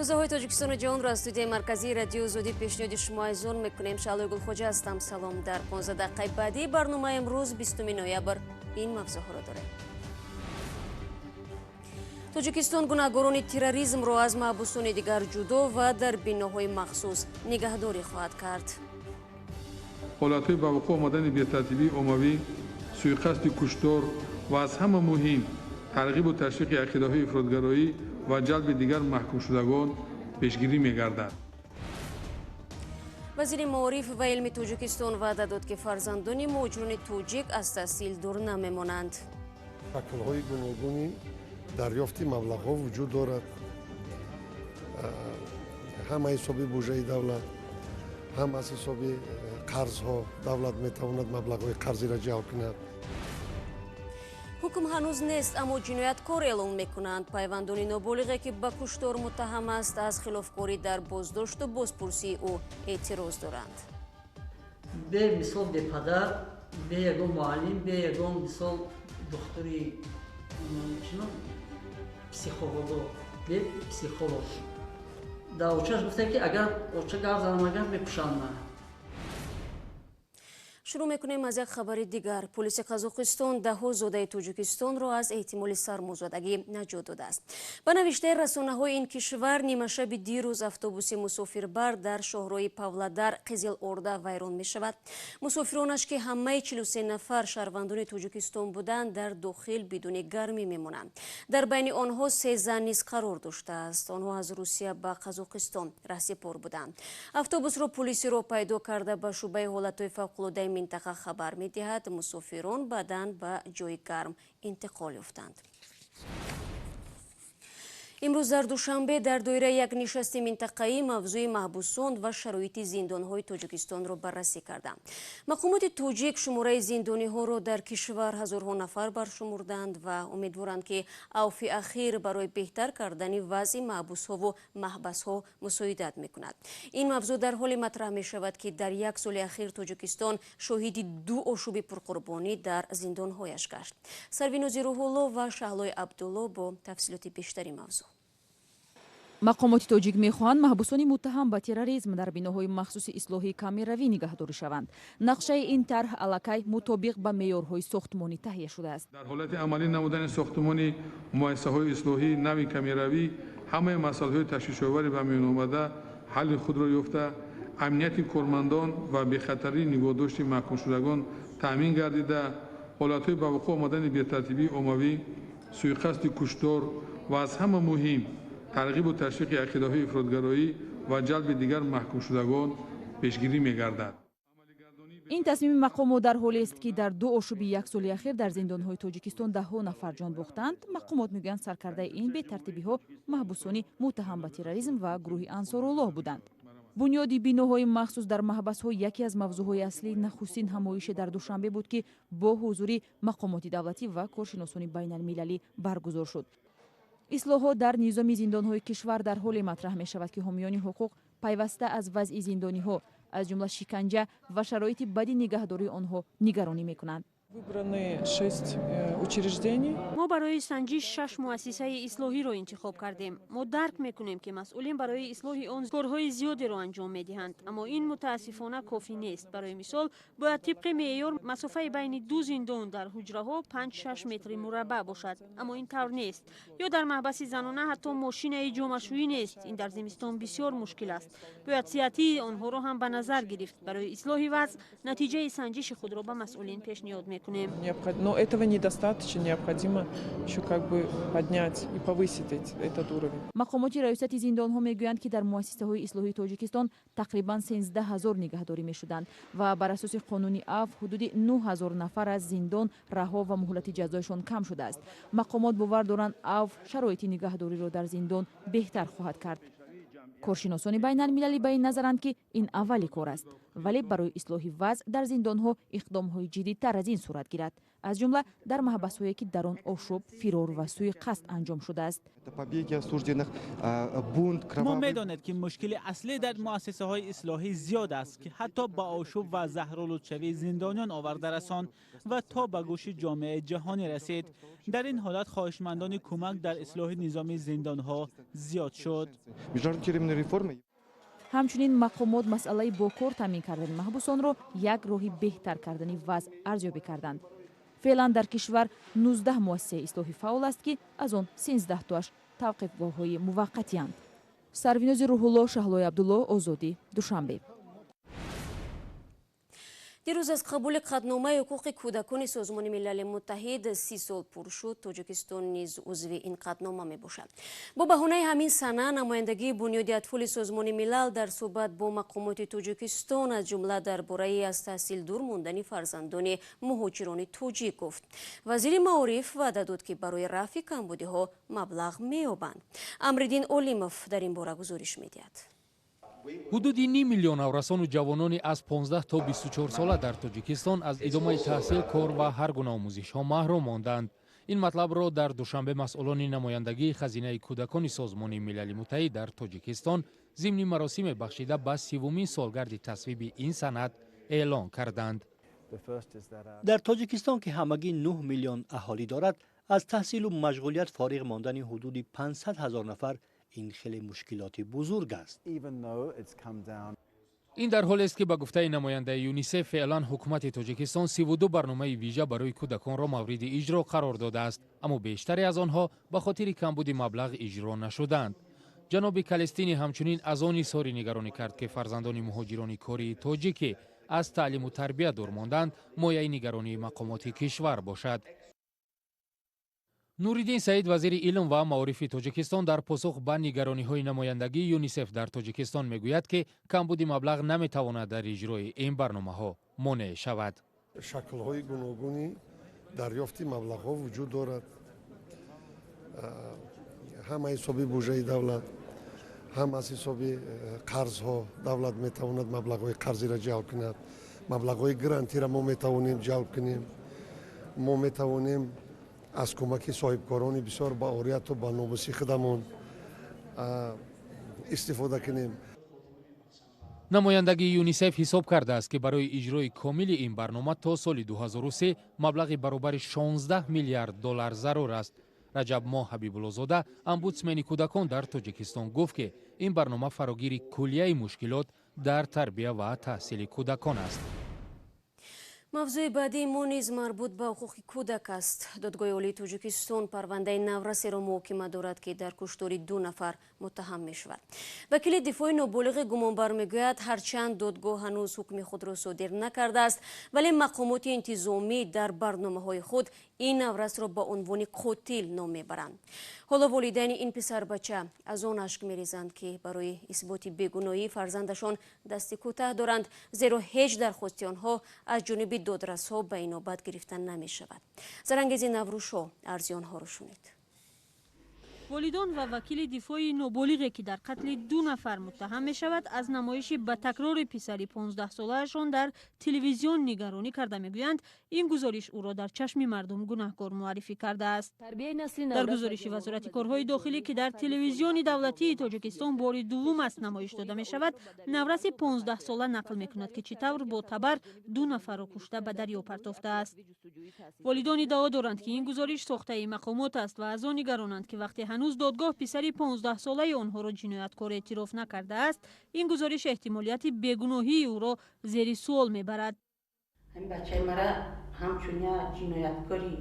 تازه‌های تاجیکستان و جهان را از استودیوی مرکزی رادیو озодӣ پیشنهاد شما ایزون میکنیم. شعله گلخوجه هستم. سلام. در 15 دقیقه بعدی برنامه امروز 20 نوامبر این موضوعها را داریم. توجیکستان گناهکاران تروریسم را از محبوسان دیگر جدا و در بناهای مخصوص نگهداری خواهد کرد. حالت‌های به وقوع آمدن بی‌ترتیبی عمومی، سوءقصد کشتار و از همه مهم ترغیب و تشویق عقیده‌های افراطگرایی و جلب دیگر محکوم شدگان پیشگیری می‌گردد. وزیر معارف و علم توجیکستان وعده داد که فرزندان مهاجران توجیک از تحصیل دور نمی‌مانند. شکل‌های گوناگونی دریافت مبلغ‌ها وجود دارد. هم از حساب بودجه دولت، هم از حساب قرض‌ها دولت می‌تواند مبلغ‌های قرضی را جلب کند. حکم هنوز نیست اما جنایتکار اعلام میکنند. پیوندان نابالغی که به کشتار متهم است از خلافکاری در بازداشت و بازپرسی او اعتراض دارند. به مثال به پدر، به یگان معلم، به یگان مثال دختری پسیخولوگ، به پسیخولوگ. در اوچهش گفته که اگر اوچه گرز آمگر میکشند. شروع میکنیم از یک خبر دیگر. پلیس قزاقستان ده‌ها زاده توجیکستان را از احتمال سرمازدگی نجات داده است. به نوشته رسانه‌های این کشور نیمه شب دیروز اتوبوس مسافربر در شهرهای پاولادار قزل اورده ویران می شود. مسافرانش که همه 43 نفر شهروندان توجیکستان بودند در داخل بدون گرمی میمانند. در بین آنها 3 زن نیز قرار داشته است. آنها از روسیه به قزاقستان رهسپار بودند. اتوبوس را پلیس را پیدا کرده به شعبه حالت‌های فوق‌العاده منطقه خبر می‌دهد. مسافران بعداً به جای گرم انتقال یافتند. امروز در دوشنبه در دایره یک نشست منطقه‌ای موضوع محبوسان و شرایط زندان‌های توجیکستان را بررسی کردند. مقامات توجیک شماره زندانی‌ها را در کشور هزارها نفر برشمردند و امیدوارند که عفو اخیر برای بهتر کردن وضع محبوس‌ها و محبس‌ها مساعدت می‌کند. این موضوع در حال مطرح می‌شود که در یک سال اخیر توجیکستان شاهد 2 آشوب پرقربانی در زندان‌هایش گشت. سروینوز روح‌الله و شهلای عبدالله با تفصیلات بیشتری موضوع. مقامات توجیک میخواهند محبوسان متهم به تروریسم در بناهای مخصوص اصلاحی کامراوی نگهداری شوند. نقشه این طرح علاقه مطابق به معیارهای ساختمانی تهیه شده است. در حالت عملی نمودن ساختمانی مؤسسه‌های اصلاحی نوی کامراوی همه مسائل تشویش‌آور به میان آمده حل خود را یافته، امنیت کارمندان و بی‌خطری نگهداشت محکوم شدگان تامین گردیده، حالت‌های به وقوع آمدن بی‌ترتیبی عمومی، سوءقصد کشتار و از همه مهم ترغیب و تشویق عقیده‌های افراطگرایی و جلب دیگر محکوم شدگان پیشگیری می‌گردد. این تصمیم مقامات در حالی است که در 2 آشوب یک سال اخیر در زندان‌های توجیکستان ده‌ها نفر جان باختند. مقامات میگویند سرکرده این بی‌ترتیبی‌ها محبوسان متهم به تروریسم و گروه انصارالله بودند. بنیادی بناهای مخصوص در محبس‌ها یکی از موضوعهای اصلی نخستین همایش در دوشنبه بود که با حضور مقامات دولتی و کارشناسان بین‌المللی برگزار شد. اصلاحات در نظام زندان‌های کشور در حال مطرح می‌شود که حامیان حقوق پیوسته از وضع زندانی‌ها از جمله شکنجه و شرایط بدی نگهداری آنها نگرانی می‌کنند. ما برای سنجش 6 مؤسسه اصلاحی را انتخاب کردیم. ما درک میکنیم که مسئولین برای اصلاح آن کارهای زیادی را انجام میدهند، اما این متاسفانه کافی نیست. برای مثال باید طبق معیار مسافه بین 2 زندان در حجره ها 5-6 متر مربع باشد، اما این طور نیست. یا در محبس زنانه حتی ماشین جامه‌شویی نیست. این در زمستان بسیار مشکل است. باید صحتی آنها را هم به نظر گرفت. برای اصلاح وضع نتیجه سنجش خود را به مسئولین پیشنهاد میکنیم. Но этого недостаточно, необходимо еще поднять и повысить этот уровень. مقامات ریاست زندان‌ها میگویند که در مؤسسه‌های اصلاحی توجیکستان تقریباً 13000 نگهداری می‌شدند و بر اساس قانون عفو حدود 9000 نفر از زندان رها و مهلت جزایشان کم شده است. مقامات باور دارند عفو شرایط نگهداری را در زندان بهتر خواهد کرد. کارشناسان بین‌المللی به این نظرند که این اولی کار است، ولی برای اصلاح وضع در زندان‌ها اقدام‌های جدی‌تر از این صورت گیرد. аз ҷумла дар маҳбасҳое ки дар он ошӯб фирор ва сӯи қасд анҷом шудааст. мо медонед ки мушкили аслӣ дар муассисаҳои ислоҳӣ зиёд аст ки ҳатто ба ошӯб ва заҳролудшавии зиндониён оварда расон ва то ба гӯши ҷомеаи ҷаҳонӣ расид. дар ин ҳолат хоҳишмандони кӯмак дар ислоҳи низоми зиндонҳо зиёд шуд. ҳамчунин мақомот масъалаи бо кор таъмин кардани маҳбусонро як роҳи беҳтар кардани вазъ арзёбӣ карданд. феълан дар кишвар 19 муассисаи ислоҳӣ фаъол аст ки аз он 13 тоаш тавқифгоҳҳои муваққатиянд. Сарвинози Рӯҳулло, Шаҳлои Абдулло, Озодӣ, Душанбе. дирӯз аз қабули қатномаи ҳуқуқи кӯдакони Созмони Милали Муттаҳид 30 сол пур шуд. Тоҷикистон низ узви ин қатнома мебошад. Бо баҳонаи ҳамин сана намояндагии бунёди атфоли Созмони Милал дар суҳбат бо мақомоти Тоҷикистон аз ҷумла дар бораи аз таҳсил дур мондани фарзандони муҳоҷирони тоҷик гуфт. Вазири маориф ваъда дод ки барои рафъи камбудиҳо маблағ меёбанд. Амриддин Олимов дар ин бора гузориш медиҳад. ҳудуди 9 миллион аврасону ҷавонони аз 15 то 24 сола дар Тоҷикистон аз идомаи таҳсил, кор ва ҳар гуна омӯзишҳо маҳрум монданд. ин матлабро дар душанбе масъулони намояндагии хазинаи кӯдакони Созмони Милали Муттаҳид дар Тоҷикистон зимни маросиме бахшида ба 30-умин солгарди тасвиби ин санад эълон карданд. дар Тоҷикистон ки ҳамагӣ 9 миллион аҳолӣ дорад, аз таҳсилу машғулият фориғ мондани ҳудуди 500 000 нафар ин хеле мушкилоти бузург аст. ин дар ҳолест ки ба гуфтаи намояндаи ЮНИСЕФ феълан ҳукумати Тоҷикистон 32 барномаи вижа барои кӯдаконро мавриди иҷро қарор додааст, аммо бештаре аз онҳо ба хотири камбуди маблағ иҷро нашуданд. ҷаноби Калестини ҳамчунин аз он изҳори нигаронӣ кард ки фарзандони муҳоҷирони кории тоҷике аз таълиму тарбия дур монданд мояи нигаронии мақомоти кишвар бошад. Нуриддин Саид, вазири илм ва маорифи Тоҷикистон, дар посух ба нигарониҳои намояндагии ЮНИСЕФ дар Тоҷикистон мегӯяд ки камбуди маблағ наметавонад дар иҷрои ин барномаҳо монеъ шавад. шаклҳои гуногуни дарёфти маблағҳо вуҷуд дорад. ҳам аз ҳисоби буҷаи давлат, ҳам аз ҳисоби қарзҳо давлат метавонад маблағҳои қарзиро ҷалб кунад. маблағҳои грантиро мо метавонем ҷалб кунем. мо метавонем аз кӯмаки соҳибкорони бисёр ба орияту ба номуси худамон истифода кунем. намояндагии ЮНИСЕФ ҳисоб кардааст ки барои иҷрои комили ин барнома то соли 2003 маблағи баробари 16 миллиард доллар зарур аст. Раҷабмоҳ Ҳабибуллозода, омбудсмени кӯдакон дар Тоҷикистон гуфт ки ин барнома фарогири куллияи мушкилот дар тарбия ва таҳсили кӯдакон аст. мавзӯи баъдии мо низ марбут ба ҳуқуқи кӯдак аст. додгоҳи олии Тоҷикистон парвандаи наврасеро муҳокима дорад ки дар куштори 2 нафар муттаҳам мешавад. вакили дифои ноболиғи гумонбар мегӯяд, ҳарчанд додгоҳ ҳанӯз ҳукми худро содир накардааст, вале мақомоти интизомӣ дар барномаҳои худ ин наврасро ба унвони қотил ном мебаранд. ҳоло волидайни ин писарбача аз он ашк мерезанд ки барои исботи бегуноҳии фарзандашон дасти кӯтаҳ доранд, зеро ҳеҷ дархости онҳо аз ҷониби додрасҳо ба инобат гирифта намешавад. Зарангези Наврӯшо арзи онҳоро шунид. волидон ва вакили дифои ноболиғе ки дар қатли 2 нафар муттаҳам мешавад, аз намоиши ба такрори писари 15-солаашон дар телевизион нигаронӣ карда мегӯянд, ин гузориш ӯро дар чашми мардум гунаҳкор муаррифӣ кардааст. дар гузориши вазорати корҳои дохилӣ ки дар телевизиони давлатии Тоҷикистон бори дуввум аст намоиш дода мешавад, навраси 15 сола нақл мекунад ки чӣ тавр бо табар 2 нафарро кушта ба дарё партофтааст. волидон иддао доранд ки ин гузориш сохтаи мақомот аст ва аз он нигаронанд ки вақте ҳанӯз додгоҳ писари 15 солаи онҳоро ҷинояткор эътироф накардааст, ин гузориш эҳтимолияти бегуноҳии ӯро зери суол мебарад. ҳамин бачаи мара ҳамчун як ҷинояткори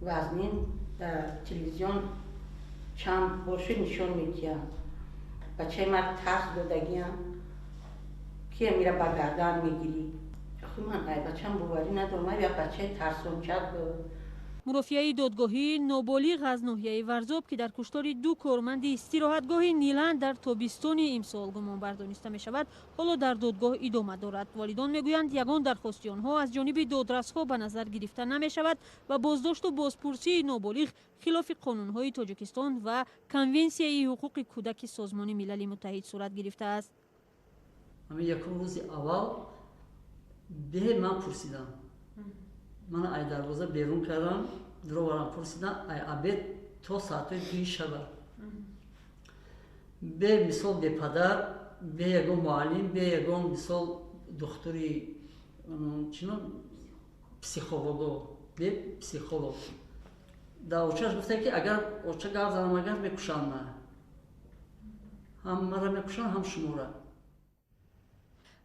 вазнин дар телевизион чанд боши нишон медиҳад. бачаи мара тарс додагиам, кия мира ба гардан мегирӣ. ман ай бачаам боварӣ надорам, ай як бачаи тарсонча буд. мурофиаи додгоҳии ноболиғ аз ноҳияи Варзоб ки дар куштори 2 корманди истироҳатгоҳи Ниланд дар тобистони имсол гумонбар дониста мешавад, ҳоло дар додгоҳ идома дорад. волидон мегӯянд, ягон дархости онҳо аз ҷониби додрасҳо ба назар гирифта намешавад ва боздошту бозпурсии ноболиғ хилофи қонунҳои Тоҷикистон ва конвенсияи ҳуқуқи кӯдаки Созмони Милали Муттаҳид сурат гирифтааст. ҳамин якум рӯзи аввал бе ман пурсидам, من ای دروازه بیرون کردم درو برام پرسیدن ای عبید تا ساعت 2 شب به مثال به پدر به یگان معلم به یگان مثال دکتری چنان پسیخولوگ به پسیخولوگ در اوچهش گفته که اگر اوچه گرد زنم اگر میکشن من هم مرا میکشن هم شما را.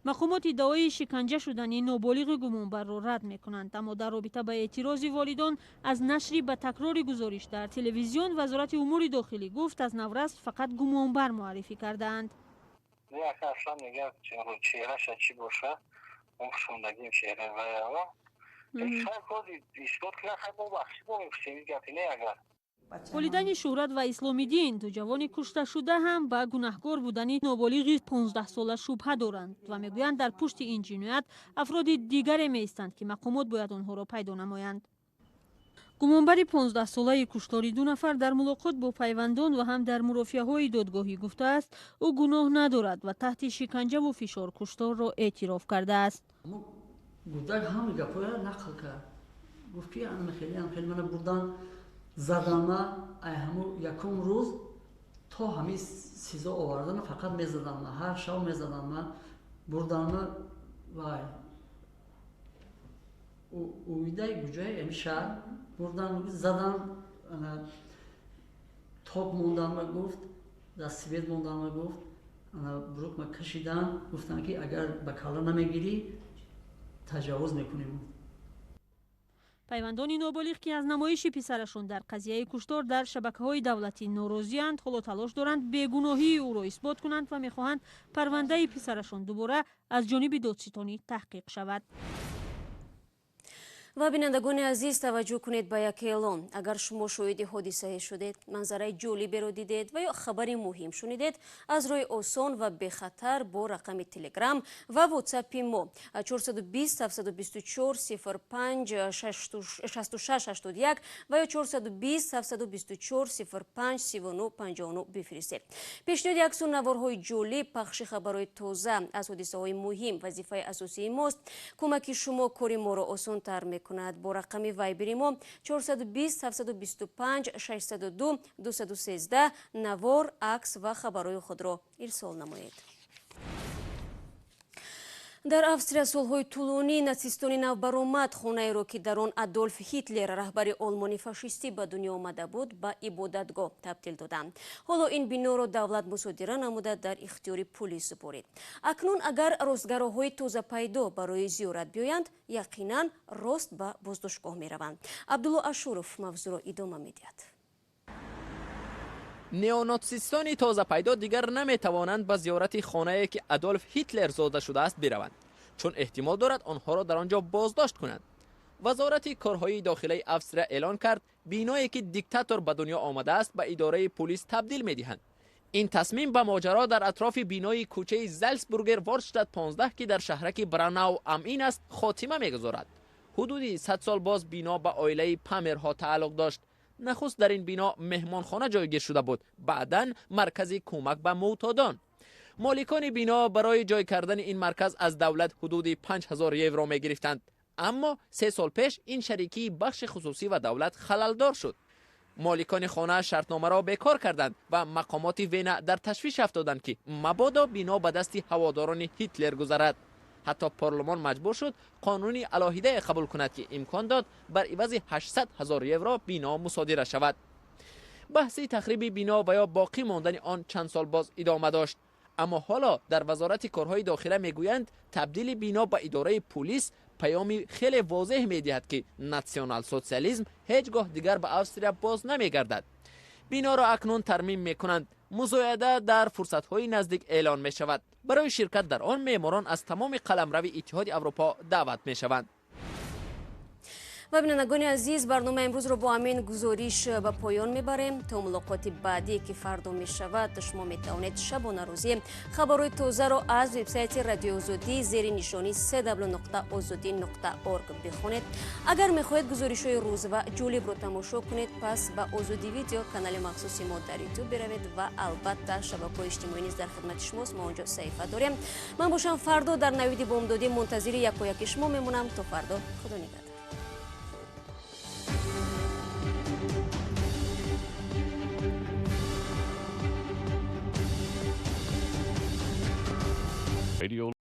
مقامات ادعای شکنجه شدن نابالغ گمانبر را رد میکنند، اما در رابطه با اعتراض والدان از نشری به تکرار گزارش در تلویزیون وزارت امور داخلی گفت از نورست فقط گمانبر معرفی کردند. نه اصلا میگه چهرهش چی باشه اون شوندگیم چهره و این خیلی اثبات کنه خیلی بخشی با میپسیمی گفتی نه اگر والدین شهرت و اسلامی دین دو جوان کشته شده هم به گناهکار بودن نابالغ 15 ساله شبهه دارند و میگویند در پشت این جنایت افراد دیگر میستند که مقامات باید آنها را پیدا نمایند. گمانبر 15 ساله کشتار 2 نفر در ملاقات با پیوندان و هم در مرافعه‌های دادگاهی گفته است او گناه ندارد و تحت شکنجه و فشار کشتار را اعتراف کرده است. گودک همه گپای نقل کرد. گفت که خیلی من بردن زدن همو یکم روز تا همه سیزا آوردن فقط میزدن هر شب میزدن بردن وای اویده گوجه امشب بردن زدن تاب موندن گفت دست سوید موندن گفت بروک ما کشیدن گفتن که اگر به کلا نمیگیری تجاوز میکنیم. پیوندان نابالغ که از نمایش پسرشون در قضیه کشتار در شبکه‌های دولتی ناراضی‌اند، حالا تلاش دارند بیگناهی او را اثبات کنند و می‌خواهند پرونده پسرشون دوباره از جانب دادستانی تحقیق شود. و بینندگان عزیز توجه کنید به یک اعلان. اگر شما شاهد حادثه شدید، منظره جالبی را دیدید و یا خبری مهم شنیدید، از روی آسان و به خطر با رقم تلگرام و واتساپ ما 420 724 05 66 81 و یا 420 724 05 39 59 بفرستید. پیشنهاد عکس و نوارهای جالب، پخش خبرهای تازه از حادثه های مهم وظیفه اساسی ماست. کمک شما کاری ما را آسان تر می‌کند. با رقم وایبری ما 420 725 602 213 نوار، عکس و خبرهای خود را ارسال نمایید. در австрия солҳои тӯлонӣ нацистони навбаромад хонаеро ки дар он адольф ҳитлер раҳбари олмони фашистӣ ба дунё омада буд ба ибодатгоҳ табдил доданд. ҳоло ин биноро давлат мусодира намуда дар ихтиёри пулис супорид. акнун агар ростгароҳои тозапайдо барои зиёрат биёянд, яқинан рост ба боздоштгоҳ мераванд. абдулло ашуров мавзӯъро идома медиҳад. неонатсистони тозапайдо дигар наметавонанд ба зиёрати хонае ки адольф ҳитлер зода шудааст бираванд, чун эҳтимол дорад онҳоро дар он ҷо боздошт кунанд. вазорати корҳои дохилаи австрия эълон кард биное ки диктатор ба дунё омадааст ба идораи пулис табдил медиҳанд. ин тасмим ба моҷаро дар атрофи бинои кӯчаи залсбургер ворштадт 15 ки дар шаҳраки бранау амин аст хотима мегузорад. ҳудуди 100 сол боз бино ба оилаи памерҳо тааллуқ дошт. нахуст дар ин бино меҳмонхона ҷойгир шуда буд, баъдан маркази кӯмак ба мӯътодон. моликони бино барои ҷой кардани ин марказ аз давлат ҳудуди 5000 евро мегирифтанд, аммо 3 сол пеш ин шарикии бахши хусусӣ ва давлат халалдор шуд. моликони хона шартномаро бекор карданд ва мақомоти вена дар ташвиш афтоданд ки мабодо бино ба дасти ҳаводорони ҳитлер гузарад. ҳатто парлумон маҷбур шуд қонуни алоҳидае қабул кунад ки имкон дод бар ивази 800 000 евро бино мусодира шавад. баҳси тахриби бино ва ё боқӣ мондани он чанд сол боз идома дошт, аммо ҳоло дар вазорати корҳои дохила мегӯянд табдили бино ба идораи пулис паёми хеле возеҳ медиҳад ки натсионал социализм ҳеҷ гоҳ дигар ба австрия боз намегардад. биноро акнун тармим мекунанд. музояда дар фурсатҳои наздик эълон мешавад. барои ширкат дар он меъморон аз тамоми қаламрави иттиҳоди аврупо даъват мешаванд. و بینندگان عزیز، برنامه امروز رو با همین گزارش به پایان میبریم. تا ملاقات بعدی که فردا میشود، شما میتوانید شبانه روزی خبرهای تازه رو از وبسایت رادیو آزادی زیر نشانی www.azadi.org بخونید. اگر میخواهید گزارش‌های روز و جالب رو تماشا کنید، پس به آزادی ویدیو کانال مخصوصی ما در یوتیوب بروید و البته شبکه‌های اجتماعی نیز در خدمت شماست. ما اونجا صفحه داریم. من باشم فردا در نوید بامدادی منتظر یکایک شما میمونم. تا فردا، خدا نگهدار. Radio